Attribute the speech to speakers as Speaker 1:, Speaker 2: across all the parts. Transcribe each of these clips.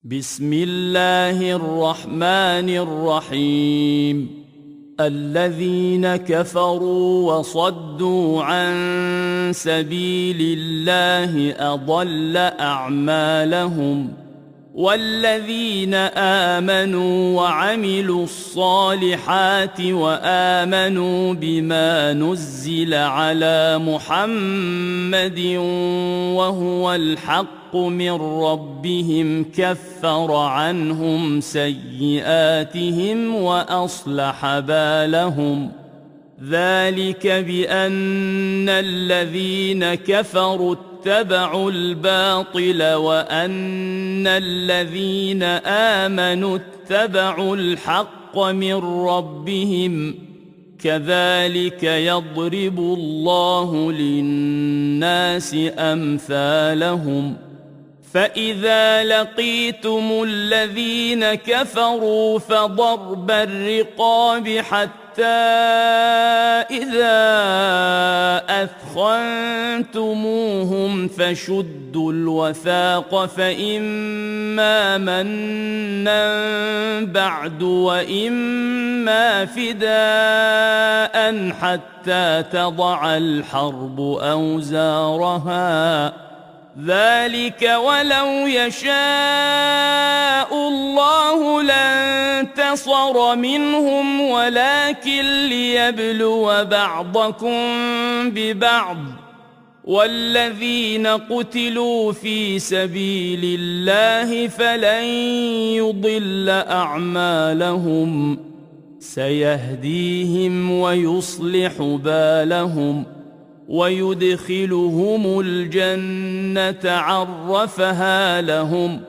Speaker 1: بسم الله الرحمن الرحيم. الذين كفروا وصدوا عن سبيل الله أضل أعمالهم، والذين آمنوا وعملوا الصالحات وآمنوا بما نزل على محمد وهو الحق من ربهم كفر عنهم سيئاتهم وأصلح بالهم. ذلك بأن الذين كفروا اتبعوا الباطل وأن الذين آمنوا اتبعوا الحق من ربهم، كذلك يضرب الله للناس أمثالهم. فإذا لقيتم الذين كفروا فضرب الرقاب حتى إذا أثخنتموهم فشدوا الوثاق، فإما منا بعد وإما فداء حتى تضع الحرب أوزارها. ذلك ولو يشاء الله لانتصر منهم ولكن ليبلو بعضكم ببعض، والذين قتلوا في سبيل الله فلن يضل أعمالهم، سيهديهم ويصلح بالهم ويدخلهم الجنة عرفها لهم.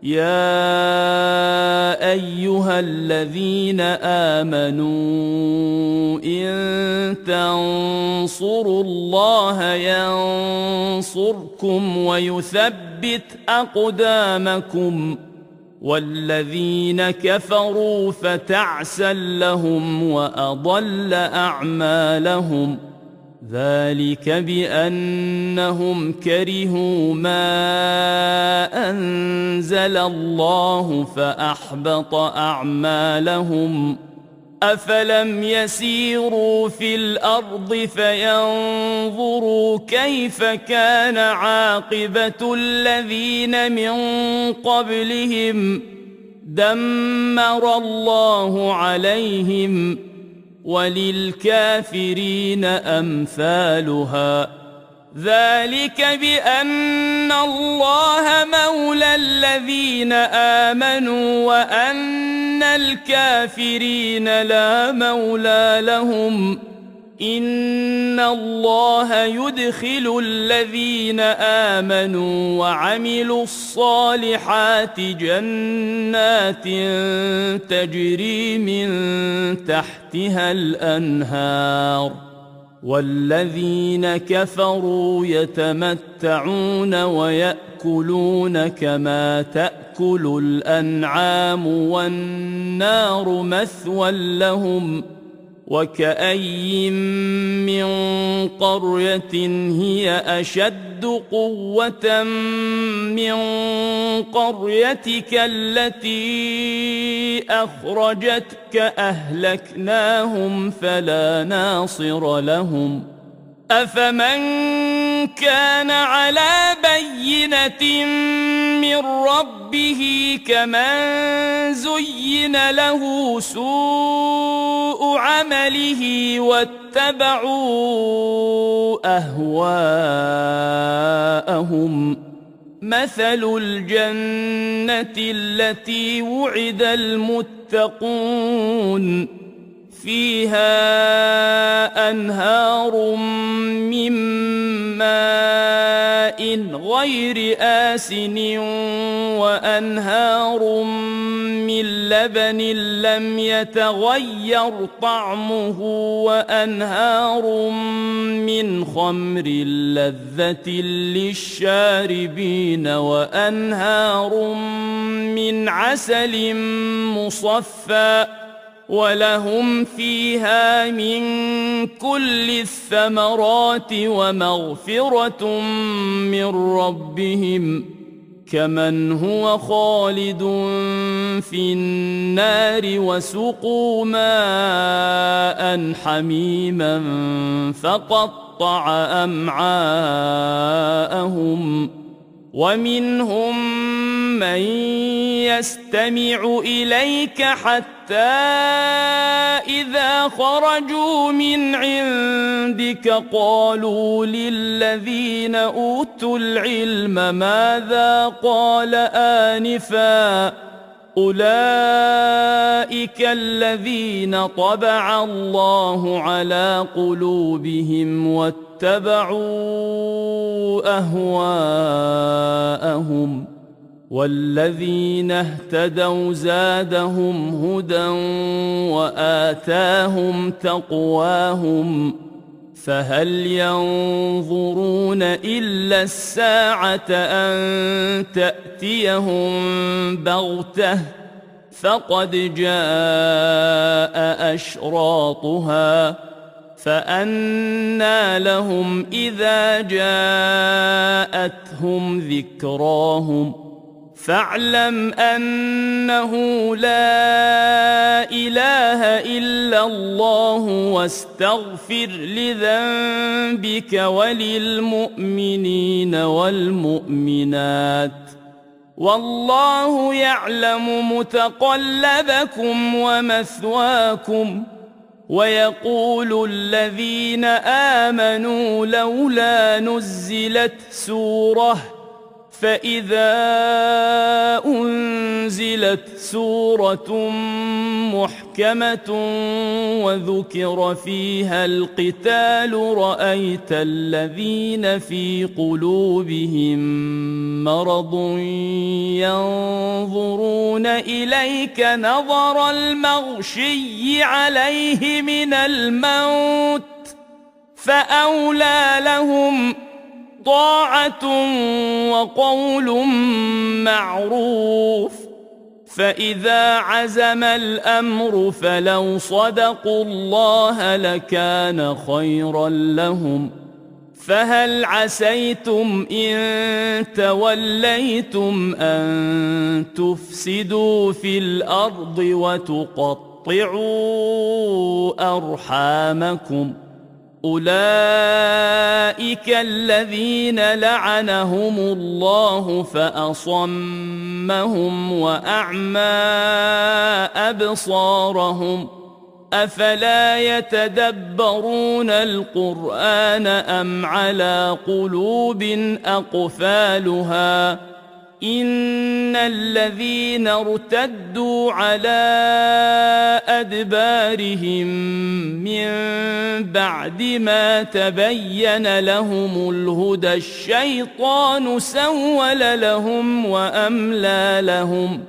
Speaker 1: يا أيها الذين آمنوا إن تنصروا الله ينصركم ويثبت أقدامكم، والذين كفروا فتعسا لهم وأضل أعمالهم. ذلك بأنهم كرهوا ما أنزل الله فأحبط أعمالهم. أفلم يسيروا في الأرض فينظروا كيف كان عاقبة الذين من قبلهم، دمر الله عليهم، وللكافرين أمثالها. ذلك بأن الله مولى الذين آمنوا وأن الكافرين لا مولى لهم. إن الله يدخل الذين آمنوا وعملوا الصالحات جنات تجري من تحتها الأنهار، والذين كفروا يتمتعون ويأكلون كما تأكل الأنعام والنار مثوى لهم. وكأي من قرية هي أشد قوة من قريتك التي أخرجتك أهلكناهم فلا ناصر لهم. أفمن كان على بينة من ربه كمن زين له سوء عمله واتبعوا أهواءهم. مثل الجنة التي وعد المتقون فيها أنهار من ماء غير آسن وأنهار من لبن لم يتغير طعمه وأنهار من خمر لذة للشاربين وأنهار من عسل مصفى، ولهم فيها من كل الثمرات ومغفرة من ربهم كمن هو خالد في النار وسقوا ماء حميما فقطع أمعاءهم ومنهم من يستمع إليك حتى إذا خرجوا من عندك قالوا للذين أوتوا العلم ماذا قال آنفا أولئك الذين طبع الله على قلوبهم واتبعوا أهواءهم والذين اهتدوا زادهم هدى وآتاهم تقواهم فهل ينظرون إلا الساعة أن تأتيهم بغتة فقد جاء أشراطها فأنى لهم إذا جاءتهم ذكراهم فاعلم أنه لا إله إلا الله واستغفر لذنبك وللمؤمنين والمؤمنات والله يعلم متقلبكم ومثواكم ويقول الذين آمنوا لولا نزلت سورة فإذا أنزلت سورة محكمة وذكر فيها القتال رأيت الذين في قلوبهم مرض ينظرون إليك نظر المغشي عليه من الموت فأولى لهم طاعة وقول معروف فإذا عزم الأمر فلو صدقوا الله لكان خيرا لهم فهل عسيتم إن توليتم أن تفسدوا في الأرض وتقطعوا أرحامكم أولئك الذين لعنهم الله فأصمهم وأعمى أبصارهم أفلا يتدبرون القرآن أم على قلوب أقفالها إن الذين ارتدوا على أدبارهم من بعد ما تبين لهم الهدى الشيطان سول لهم وأملى لهم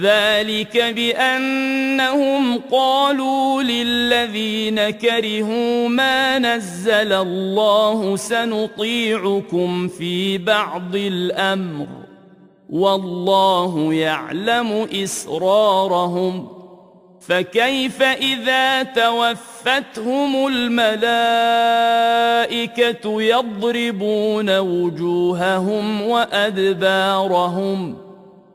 Speaker 1: ذلك بأنهم قالوا للذين كرهوا ما نزل الله سنطيعكم في بعض الأمر والله يعلم إسرارهم فكيف إذا توفتهم الملائكة يضربون وجوههم وأدبارهم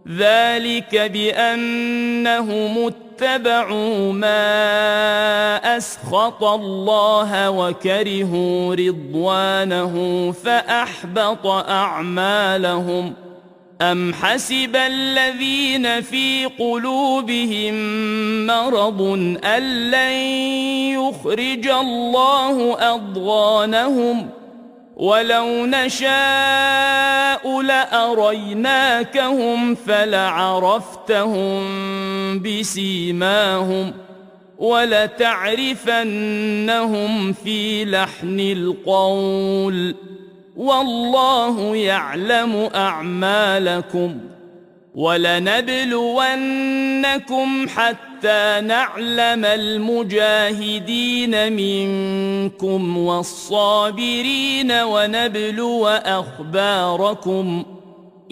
Speaker 1: ذلك بأنهم اتبعوا ما أسخط الله وكرهوا رضوانه فأحبط أعمالهم أم حسب الذين في قلوبهم مرض أن لن يخرج الله أضغانهم ولو نشاء لأريناكهم فلعرفتهم بسيماهم ولتعرفنهم في لحن القول والله يعلم أعمالكم ولنبلونكم حتى نعلم المجاهدين منكم والصابرين ونبلو أخباركم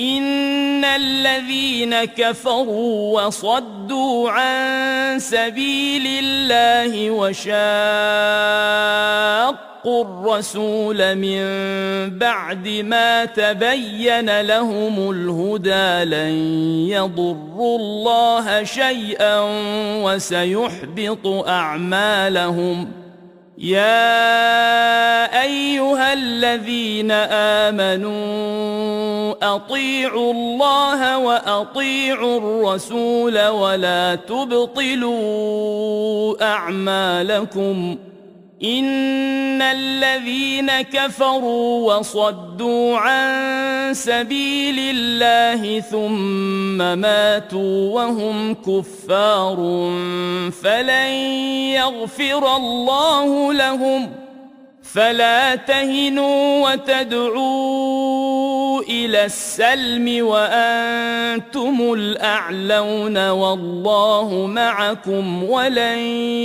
Speaker 1: إن الذين كفروا وصدوا عن سبيل الله وشاقوا وشاقوا الرسول من بعد ما تبين لهم الهدى لن يضروا الله شيئا وسيحبط أعمالهم. يا أيها الذين آمنوا أطيعوا الله وأطيعوا الرسول ولا تبطلوا أعمالكم. إن الذين كفروا وصدوا عن سبيل الله ثم ماتوا وهم كفار فلن يغفر الله لهم. فلا تهنوا وتدعوا إلى السلم وأنتم الأعلون والله معكم ولن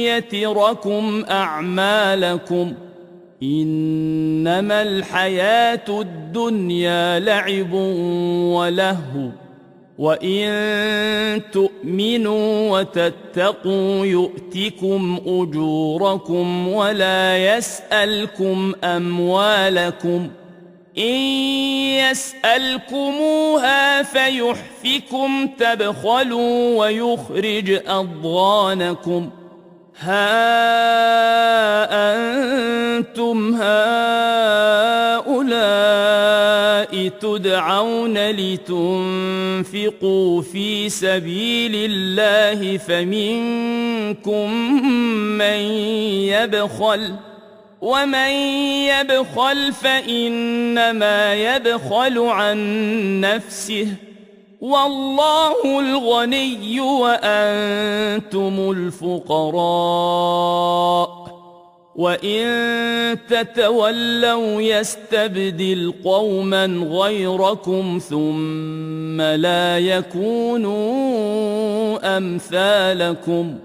Speaker 1: يتركم أعمالكم. إنما الحياة الدنيا لعب ولهو وإن تؤمنوا وتتقوا يؤتكم أجوركم ولا يسألكم أموالكم. إن يسألكموها فيحفكم تبخلوا ويخرج أضغانكم. ها أنتم هؤلاء تدعون لتنفقوا في سبيل الله فمنكم من يبخل ومن يبخل فإنما يبخل عن نفسه والله الغني وأنتم الفقراء. وإن تتولوا يستبدل قوما غيركم ثم لا يكونوا أمثالكم.